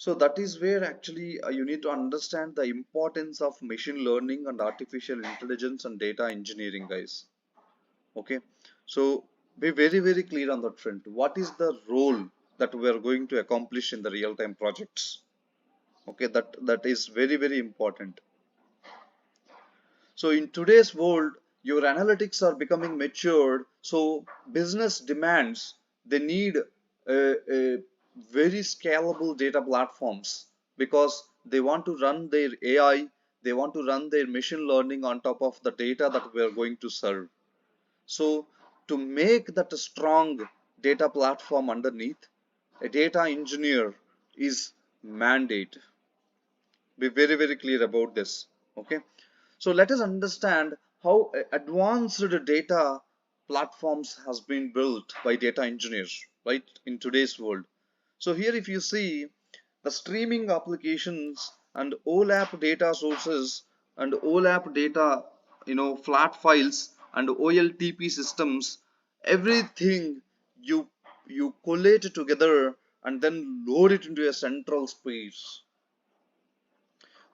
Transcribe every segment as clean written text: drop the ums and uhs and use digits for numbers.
So that is where actually you need to understand the importance of machine learning and artificial intelligence and data engineering, guys. Okay, so be very, very clear on that front. What is the role that we are going to accomplish in the real-time projects? Okay, that is very, very important. So in today's world, your analytics are becoming matured. So business demands they need a very scalable data platforms because they want to run their AI, they want to run their machine learning on top of the data that we are going to serve. So to make that a strong data platform underneath, a data engineer is mandate. Be very, very clear about this. Okay. So let us understand how advanced data platforms has been built by data engineers, right, in today's world. So here if you see the streaming applications and OLAP data sources and OLAP data, flat files and OLTP systems, everything you you collate together and then load it into a central space.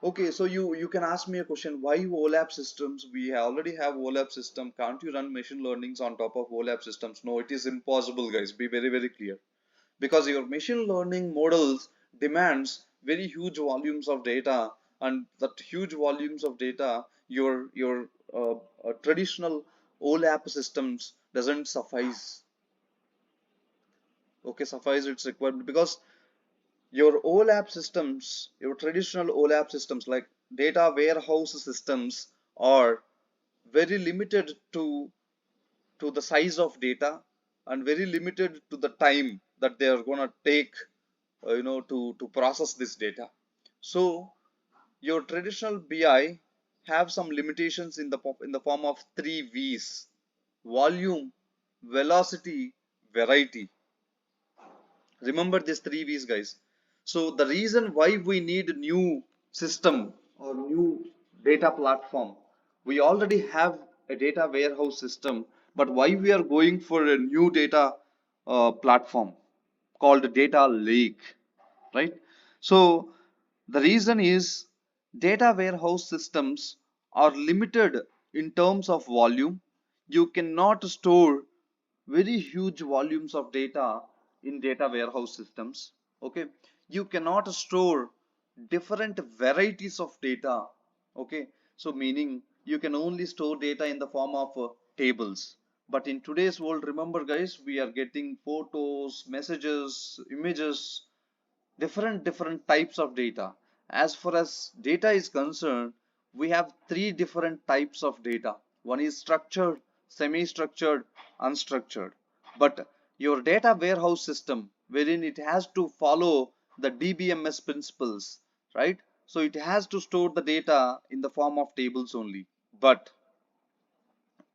Okay, so you can ask me a question. Why OLAP systems? We already have OLAP system. Can't you run machine learnings on top of OLAP systems? No, it is impossible, guys. Be very, very clear. Because your machine learning models demands very huge volumes of data, and that huge volumes of data, your traditional OLAP systems doesn't suffice. Okay, suffice its requirement because your OLAP systems, your traditional OLAP systems like data warehouse systems are very limited to the size of data and very limited to the time that they are going to take to process this data. So your traditional BI have some limitations in the form of three V's: volume, velocity, variety. Remember these three V's, guys. So the reason why we need a new system or new data platform, we already have a data warehouse system, but why we are going for a new data platform called data lake, right? So the reason is data warehouse systems are limited in terms of volume. You cannot store very huge volumes of data in data warehouse systems. Okay, you cannot store different varieties of data. Okay, so meaning you can only store data in the form of tables. But in today's world, remember guys, we are getting photos, messages, images, different types of data. As far as data is concerned, we have three different types of data. One is structured, semi-structured, unstructured. But your data warehouse system, wherein it has to follow the DBMS principles, right? So it has to store the data in the form of tables only. But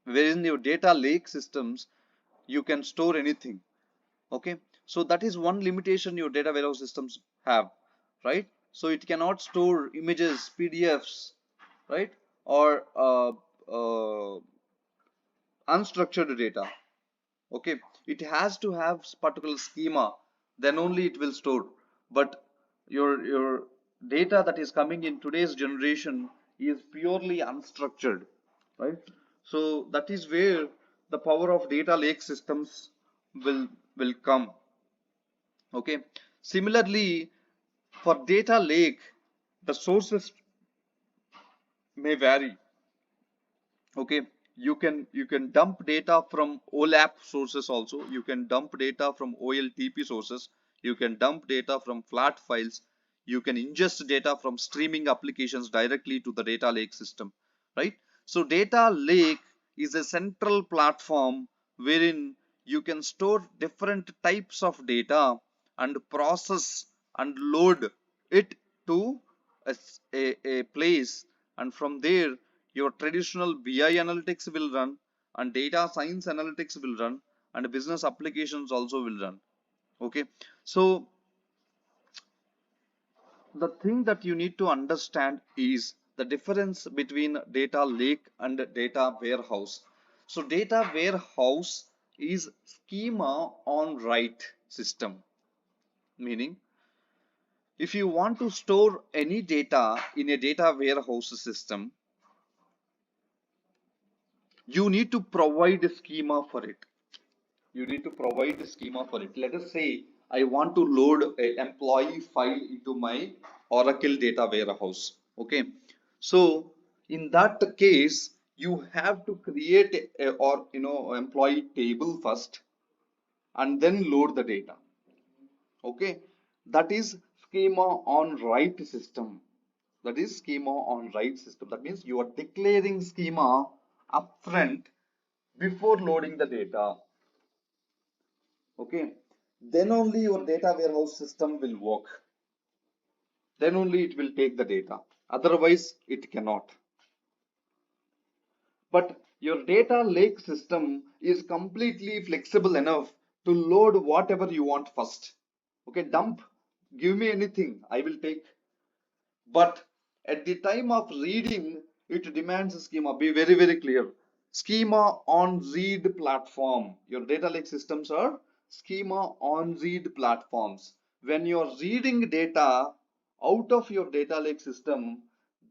wherein your data lake systems, you can store anything. Okay, so that is one limitation your data warehouse systems have, right? So it cannot store images, PDFs, right? Or unstructured data. Okay, it has to have particular schema, then only it will store. But your data that is coming in today's generation is purely unstructured, right? So that is where the power of data lake systems will come. Okay, similarly for data lake, the sources may vary. Okay, you can dump data from OLAP sources, also you can dump data from OLTP sources, you can dump data from flat files, you can ingest data from streaming applications directly to the data lake system, right? So data lake is a central platform wherein you can store different types of data and process and load it to a place, and from there your traditional BI analytics will run, and data science analytics will run, and business applications also will run. Okay, so the thing that you need to understand is the difference between data lake and data warehouse. So data warehouse is schema on write system, meaning If you want to store any data in a data warehouse system, you need to provide a schema for it. You need to provide a schema for it. Let us say I want to load an employee file into my Oracle data warehouse. Okay. So in that case, you have to create a, or employee table first and then load the data. Okay. That is schema on write system. That is schema on write system. That means you are declaring schema upfront before loading the data. Okay, then only your data warehouse system will work. Then only it will take the data. Otherwise, it cannot. But your data lake system is completely flexible enough to load whatever you want first. Okay, dump, give me anything, I will take. But at the time of reading, it demands a schema. Be very, very clear. Schema on read platform. Your data lake systems are schema on read platforms. When you're reading data out of your data lake system,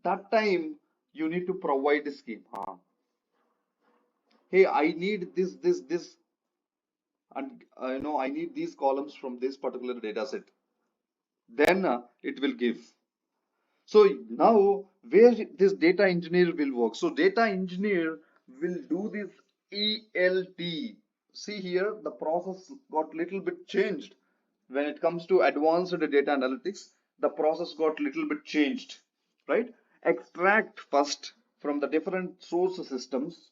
that time you need to provide a schema. Hey, I need this, and I need these columns from this particular data set. Then it will give. So now where this data engineer will work? So data engineer will do this ELT. See here, the process got little bit changed. When it comes to advanced data analytics, the process got little bit changed, right? Extract first from the different source systems,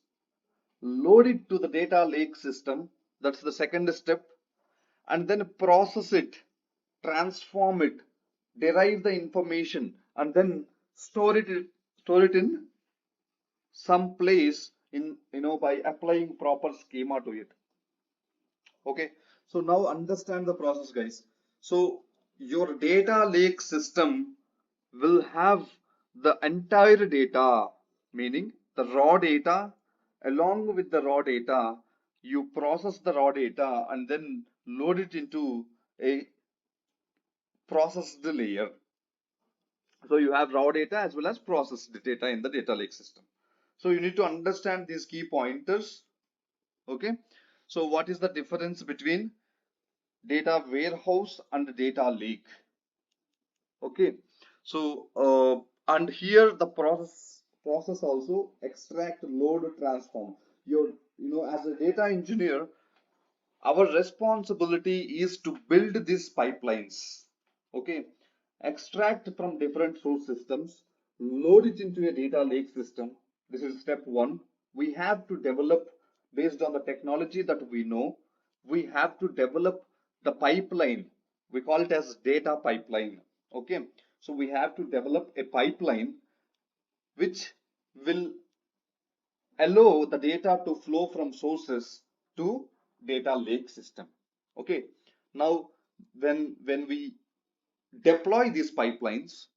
load it to the data lake system. That's the second step, and then process it, transform it, derive the information, and then store it in some place in by applying proper schema to it. Okay, so now understand the process, guys. So your data lake system will have the entire data, meaning the raw data. Along with the raw data, you process the raw data and then load it into a processed layer. So you have raw data as well as processed data in the data lake system. So you need to understand these key pointers. Okay. So what is the difference between data warehouse and data lake? Okay. So and here the process also extract, load, transform. Your as a data engineer, our responsibility is to build these pipelines. Okay, extract from different source systems, load it into a data lake system. This is step one. We have to develop based on the technology that we know. We have to develop the pipeline. We call it as data pipeline. Okay, so we have to develop a pipeline which will allow the data to flow from sources to data lake system. Okay, now when we deploy these pipelines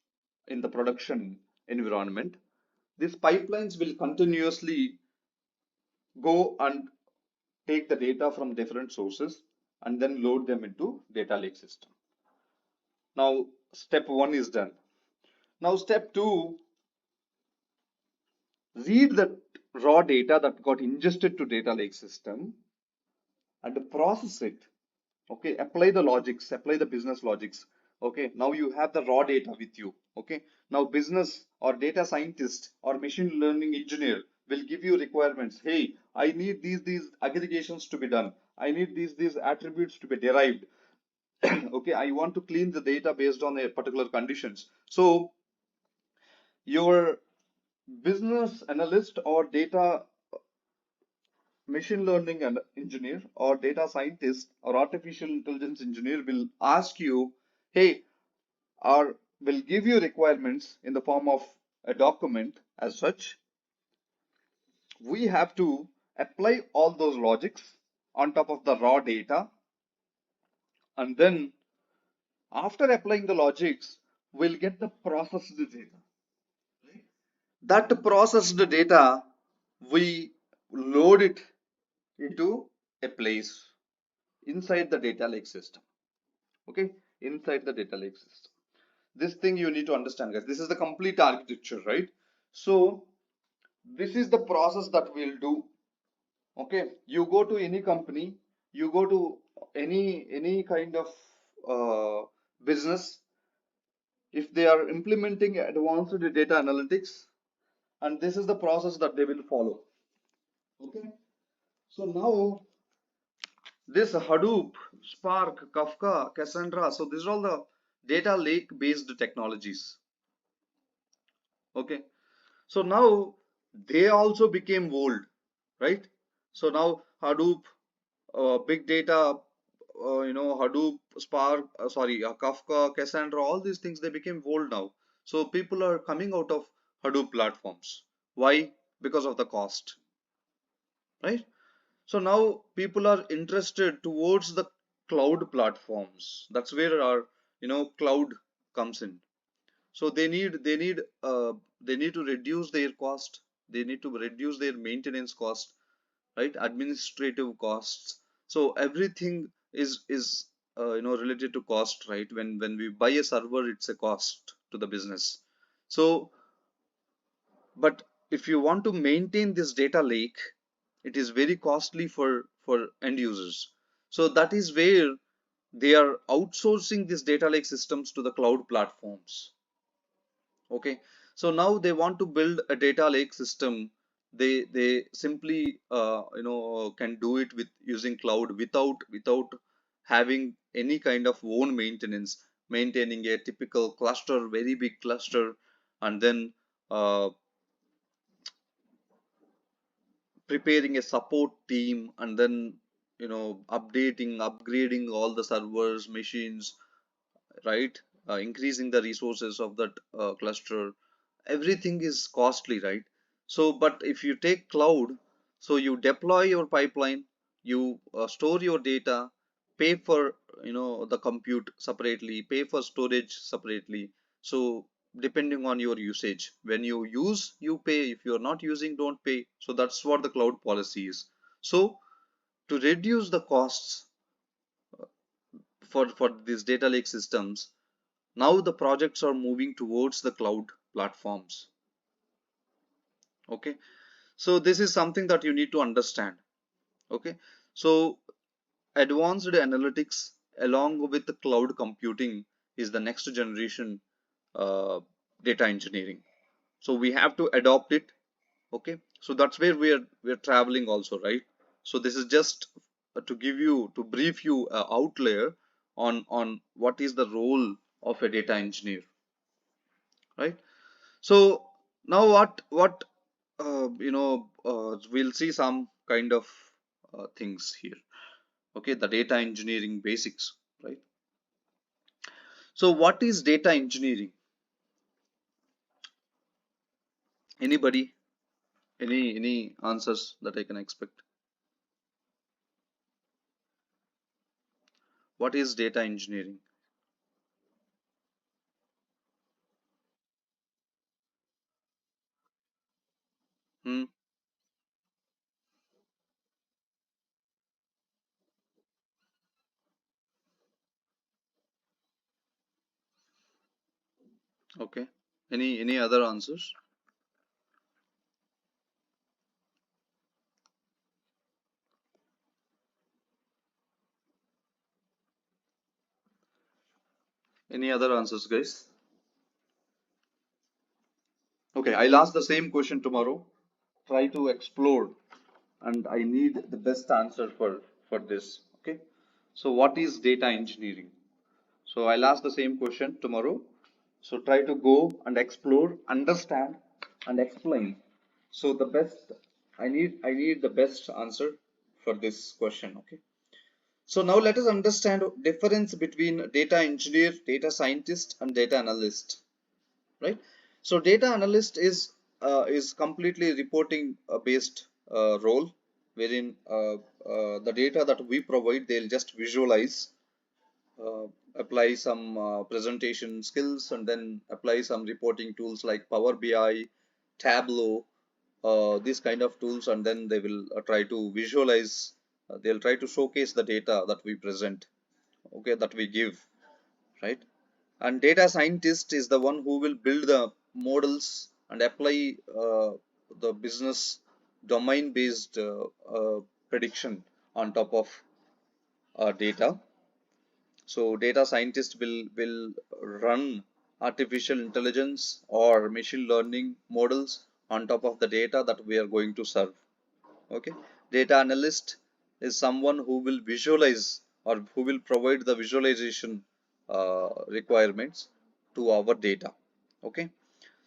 in the production environment, these pipelines will continuously go and take the data from different sources and then load them into data lake system. Now step one is done. Now step two, read the raw data that got ingested to data lake system and process it. Okay, apply the logics, apply the business logics. Okay, now you have the raw data with you. Okay, now business or data scientist or machine learning engineer will give you requirements. Hey, I need these aggregations to be done. I need these attributes to be derived. Okay, I want to clean the data based on a particular conditions. So your business analyst or data machine learning engineer or data scientist or artificial intelligence engineer will ask you, hey, or will give you requirements in the form of a document as such. We have to apply all those logics on top of the raw data, and then after applying the logics, we'll get the processed data. That processed data, we load it into a place inside the data lake system. Okay, inside the data lake system. This thing you need to understand, guys. This is the complete architecture, right? So this is the process that we'll do. Okay, you go to any company, you go to any kind of business, if they are implementing advanced data analytics, and this is the process that they will follow. Okay, so now this Hadoop, Spark, Kafka, Cassandra, so these are all the data lake based technologies. Okay, so now they also became old, right? So now Hadoop, big data, Hadoop, Spark, Kafka, Cassandra, all these things, they became old now. So people are coming out of Hadoop platforms. Why? Because of the cost, right? So now people are interested towards the cloud platforms. That's where our, cloud comes in. So they need to reduce their cost. They need to reduce their maintenance cost, right? Administrative costs. So everything is related to cost, right? When we buy a server, it's a cost to the business. So, but if you want to maintain this data lake, it is very costly for end users. So that is where they are outsourcing these data lake systems to the cloud platforms. Okay, so now they want to build a data lake system. They simply can do it with using cloud without having any kind of own maintenance, maintaining a typical cluster, very big cluster, and then uh, preparing a support team, and then updating, upgrading all the servers, machines, right? Increasing the resources of that cluster. Everything is costly, right? So, but if you take cloud, so you deploy your pipeline, you store your data, pay for the compute separately, pay for storage separately. So depending on your usage, when you use, you pay. If you're not using, don't pay. So that's what the cloud policy is. So to reduce the costs for these data lake systems, now the projects are moving towards the cloud platforms. Okay, so this is something that you need to understand. Okay, so advanced analytics along with the cloud computing is the next generation uh, data engineering. So we have to adopt it. Okay, so that's where we're traveling also, right? So this is just to give you, to brief you out layer on what is the role of a data engineer, right? So now we'll see some kind of things here. Okay, the data engineering basics, right? So what is data engineering? Anybody? Any answers that I can expect? What is data engineering? Hmm. Okay. Any other answers? Any other answers, guys? Okay, I'll ask the same question tomorrow. Try to explore, and I need the best answer for this. Okay. So what is data engineering? So I'll ask the same question tomorrow. So try to go and explore, understand, and explain. So the best, I need the best answer for this question. Okay. So now let us understand difference between data engineer, data scientist, and data analyst. Right. So data analyst is completely reporting based role, wherein the data that we provide, they'll just visualize, uh, apply some presentation skills, and then apply some reporting tools like Power BI, Tableau, these kind of tools, and then they will try to visualize. They'll try to showcase the data that we present, okay, that we give, right? And data scientist is the one who will build the models and apply the business domain based prediction on top of data. So data scientist will run artificial intelligence or machine learning models on top of the data that we are going to serve. Okay. Data analyst is someone who will visualize or who will provide the visualization requirements to our data. Okay.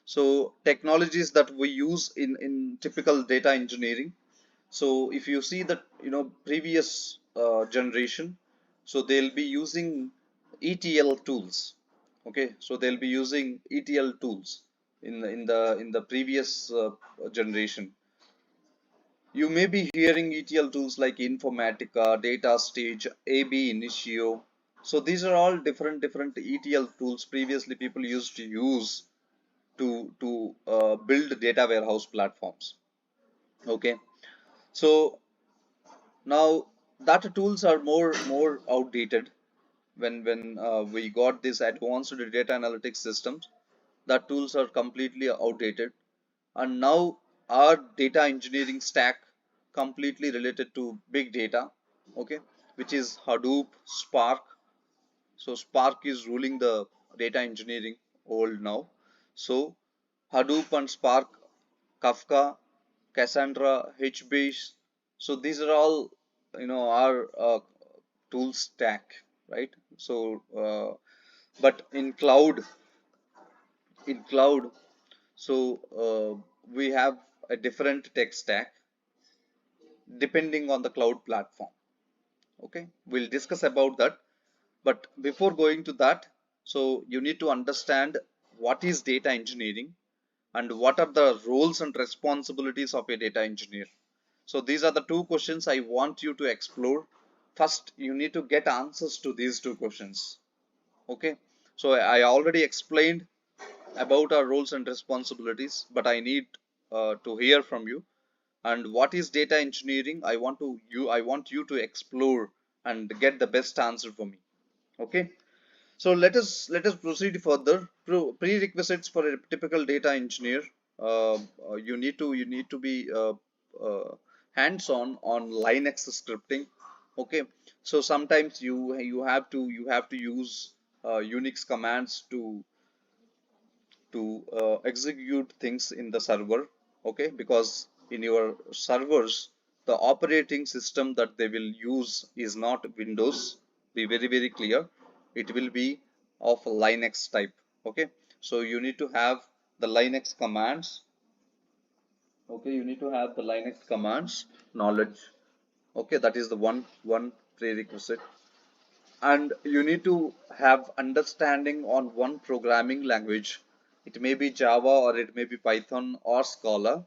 So technologies that we use in typical data engineering. So if you see that, previous generation, so they'll be using ETL tools. Okay, so they'll be using ETL tools in the previous generation. You may be hearing ETL tools like Informatica, Data Stage, AB Initio. So these are all different ETL tools previously people used to use to build data warehouse platforms. Okay, so now that tools are more outdated. When we got this advanced data analytics systems, that tools are completely outdated, and now our data engineering stack completely related to big data. Okay, which is Hadoop, Spark. So Spark is ruling the data engineering world now. So Hadoop and Spark, Kafka, Cassandra, HBase. So these are all, our tool stack, right? So but in cloud, so we have a different tech stack depending on the cloud platform. Okay, we'll discuss about that. But before going to that, so you need to understand what is data engineering and what are the roles and responsibilities of a data engineer. So these are the two questions I want you to explore. First, you need to get answers to these two questions. Okay, so I already explained about our roles and responsibilities, but I need to hear from you. And what is data engineering? I want you to explore and get the best answer for me. Okay, so let us proceed further. Prerequisites for a typical data engineer. You need to be uh, hands-on on Linux scripting. Okay, so sometimes you have to use Unix commands to execute things in the server. Okay, because in your servers the operating system that they will use is not Windows. Be very clear, it will be of Linux type. Okay, so you need to have the Linux commands. Okay, you need to have the Linux commands knowledge. Okay, that is the one prerequisite. And you need to have understanding on one programming language. It may be Java or it may be Python or Scala.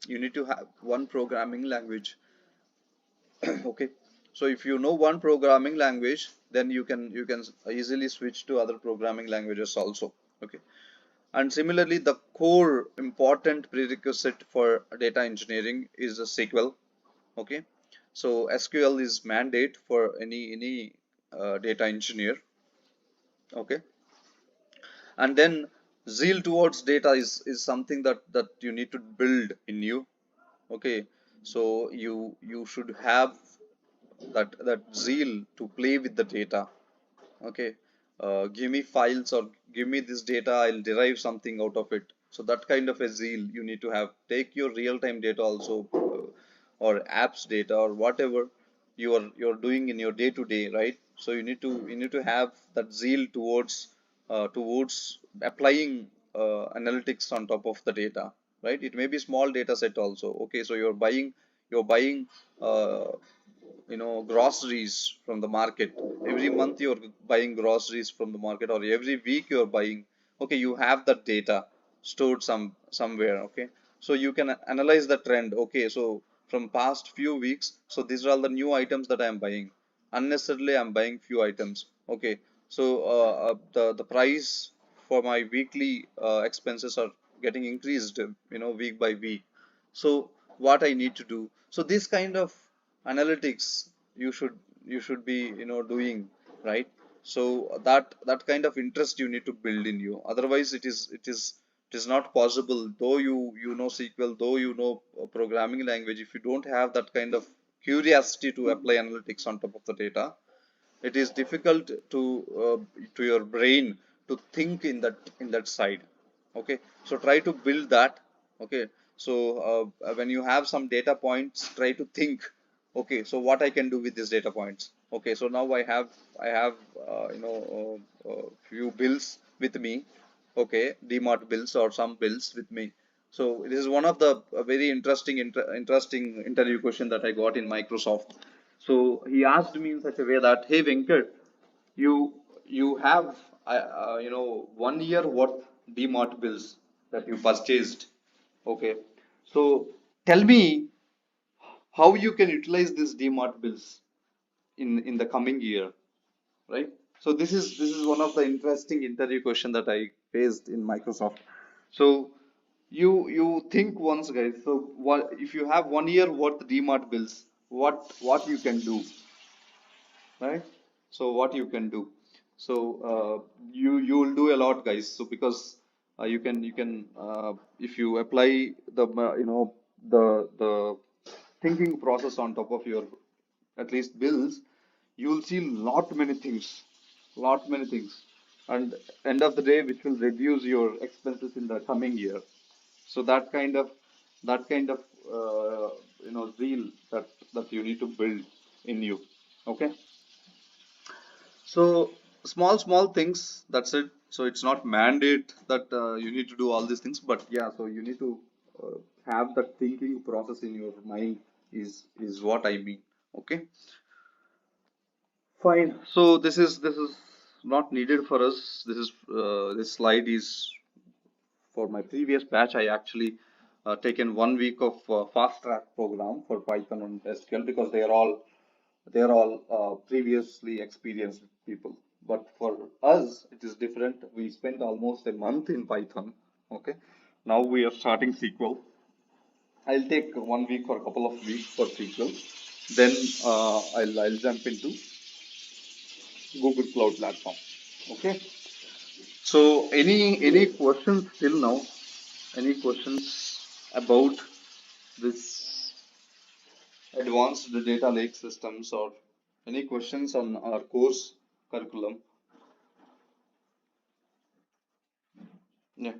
You need to have one programming language. Okay, so if you know one programming language, then you can easily switch to other programming languages also. Okay, and similarly the core important prerequisite for data engineering is a SQL. Okay, so SQL is mandate for any data engineer. Okay, and then zeal towards data is something that you need to build in you. Okay, so you should have that zeal to play with the data. Okay, give me files or give me this data, I'll derive something out of it. So that kind of a zeal you need to have. Take your real-time data also, or apps data or whatever you're doing in your day to day, right? So you need to have that zeal towards applying analytics on top of the data, right? It may be small data set also. Okay, so you're buying uh, groceries from the market. Every month you're buying groceries from the market, or every week you're buying. Okay, you have that data stored somewhere. Okay, so you can analyze the trend. Okay, so from past few weeks, so these are all the new items that I am buying. Unnecessarily I'm buying few items. Okay, so the price for my weekly expenses are getting increased, week by week. So what I need to do, so this kind of analytics you should be doing, right? So that kind of interest you need to build in you. Otherwise it is not possible. Though you know SQL, though you know programming language, if you don't have that kind of curiosity to apply analytics on top of the data, it is difficult to your brain to think in that side. Okay, so try to build that. Okay, so when you have some data points, try to think, okay, so what I can do with these data points. Okay, so now I have few bills with me. Okay, DMart bills or some bills with me. So this is one of the very interesting interview question that I got in Microsoft. So he asked me in such a way that, hey Venkat, you you have 1 year worth DMart bills that you purchased. Okay, so tell me how you can utilize these DMart bills in the coming year, right? So this is one of the interesting interview question that I faced in Microsoft. So you think once, guys. So what if you have 1 year worth DMart bills? What you can do, right? So what you can do? So you will do a lot, guys. So because you can if you apply the the thinking process on top of your at least bills, you will see lot many things, and end of the day, which will reduce your expenses in the coming year. So that kind of zeal that you need to build in you. Okay, so small things. That's it. So it's not mandate that you need to do all these things, but yeah. So you need to have that thinking process in your mind. Is what I mean. Okay, fine. So this is not needed for us. This slide is for my previous batch. I actually taken 1 week of fast track program for Python and SQL because they are all previously experienced people. But for us, it is different. We spent almost a month in Python. Okay, now we are starting SQL. I'll take 1 week or a couple of weeks for SQL. Then I'll jump into Google Cloud Platform. Okay. So any questions till now? Any questions about this advanced data lake systems, or any questions on our course curriculum? Yeah.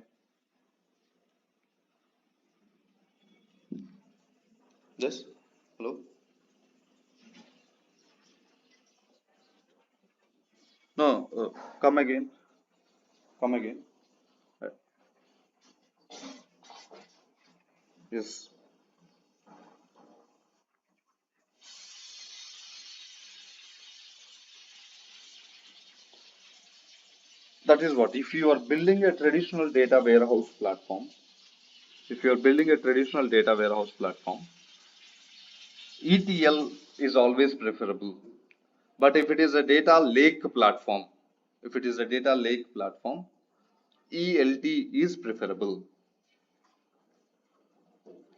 Yes. Hello. No. Come again. Come again. Uh, yes. That is what. If you are building a traditional data warehouse platform, if you are building a traditional data warehouse platform, ETL is always preferable. But if it is a data lake platform, if it is a data lake platform, ELT is preferable.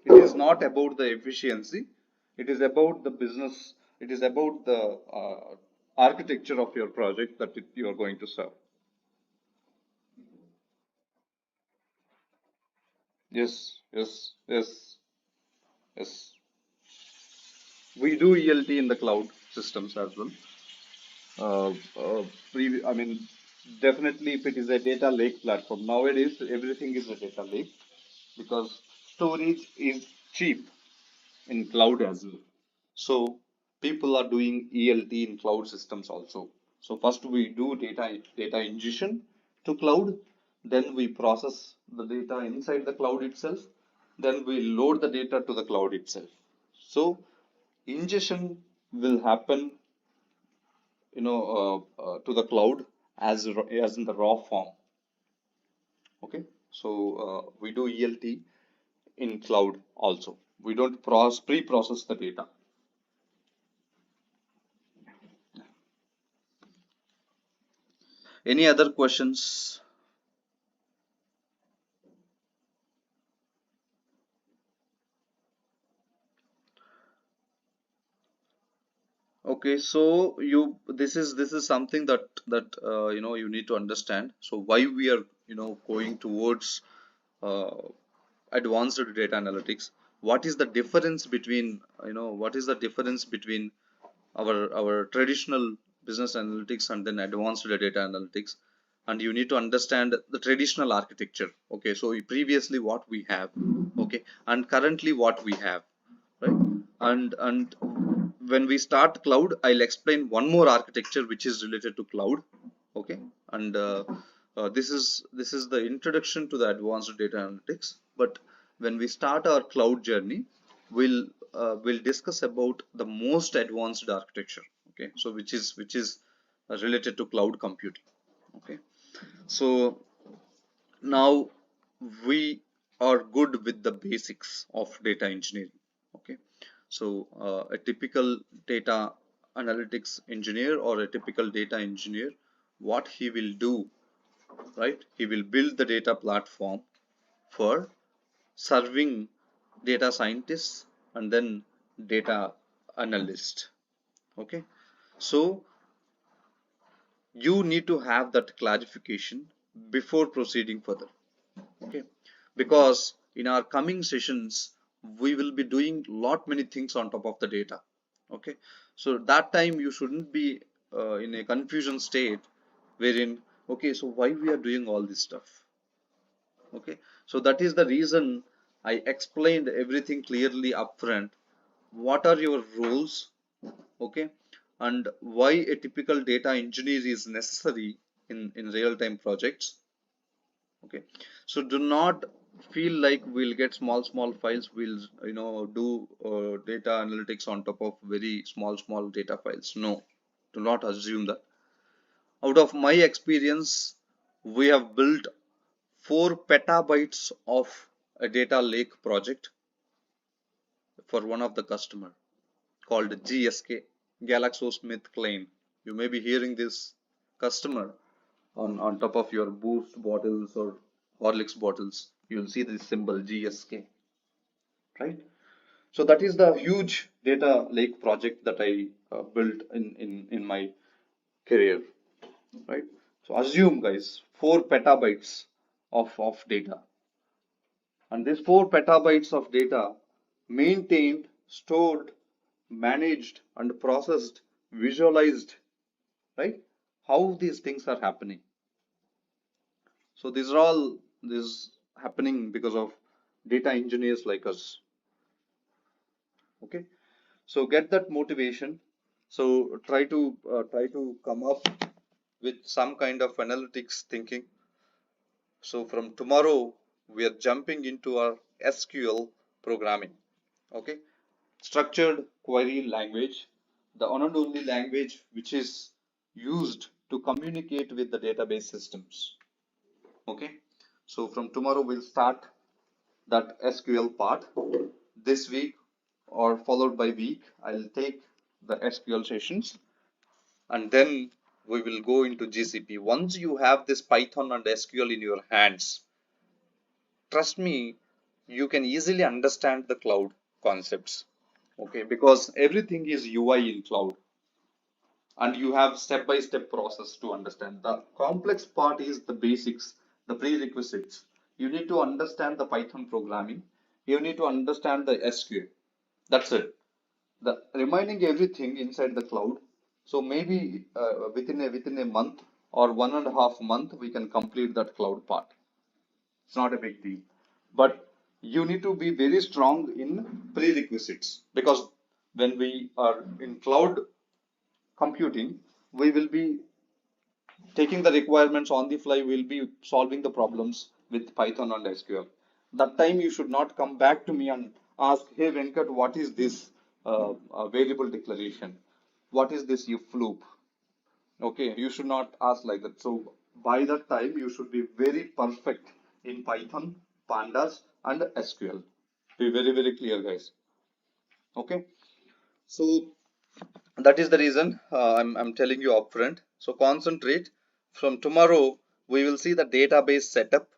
It is not about the efficiency. It is about the business. It is about the architecture of your project that you are going to serve. Yes, yes, yes, yes. We do ELT in the cloud systems as well. I mean, definitely if it is a data lake platform, nowadays everything is a data lake because storage is cheap in cloud as well. So people are doing ELT in cloud systems also. So first we do data ingestion to cloud, then we process the data inside the cloud itself, then we load the data to the cloud itself. So ingestion will happen, to the cloud as in the raw form. Okay, so we do ELT in cloud also. We don't pre-process the data. Any other questions? Okay, so this is something that you need to understand. So why we are going towards uh, advanced data analytics? What is the difference between what is the difference between our traditional business analytics and then advanced data analytics? And you need to understand the traditional architecture. Okay, so previously what we have, okay, and currently what we have, right? And when we start cloud, I'll explain one more architecture which is related to cloud. Okay, and this is the introduction to the advanced data analytics. But when we start our cloud journey, we'll discuss about the most advanced architecture. Okay, so which is related to cloud computing. Okay, so now we are good with the basics of data engineering. Okay, so a typical data analytics engineer or a typical data engineer, what he will do, right? He will build the data platform for serving data scientists and then data analyst. Okay, so you need to have that clarification before proceeding further. Okay, because in our coming sessions we will be doing lot many things on top of the data. Okay, so that time you shouldn't be in a confusion state wherein, okay, so why we are doing all this stuff. Okay, so that is the reason I explained everything clearly upfront. What are your roles? Okay, and why a typical data engineer is necessary in real time projects. Okay, so do not feel like we'll get small files, we'll do data analytics on top of very small data files. No, do not assume that. Out of my experience, we have built 4 petabytes of a data lake project for one of the customer called GSK, GlaxoSmithKline. You may be hearing this customer on top of your Boost bottles or Horlicks bottles. You'll see this symbol GSK, right? So that is the huge data lake project that I built in my career, right? So assume, guys, 4 petabytes of data, and this 4 petabytes of data maintained, stored, managed, and processed, visualized, right? How these things are happening. So these are all this happening because of data engineers like us. Okay, so get that motivation. So try to come up with some kind of analytics thinking. So from tomorrow we are jumping into our SQL programming. Okay, structured query language, the one and only language which is used to communicate with the database systems. Okay, so from tomorrow we'll start that SQL part. This week or followed by week, I'll take the SQL sessions, and then we will go into GCP. Once you have this Python and SQL in your hands, trust me, you can easily understand the cloud concepts. Okay, because everything is UI in cloud, and you have step by step process to understand. The complex part is the basics, the prerequisites. You need to understand the Python programming, you need to understand the SQL. That's it. The remaining everything inside the cloud. So maybe within a month or 1.5 month we can complete that cloud part. It's not a big deal, but you need to be very strong in prerequisites, because when we are in cloud computing, we will be taking the requirements on the fly, we'll be solving the problems with Python and SQL. That time you should not come back to me and ask, hey Venkat, what is this variable declaration? What is this if loop? Okay, you should not ask like that. So by that time you should be very perfect in Python, Pandas, and SQL. Be very clear, guys. Okay, so that is the reason I'm telling you upfront. So concentrate. From tomorrow, we will see the database setup.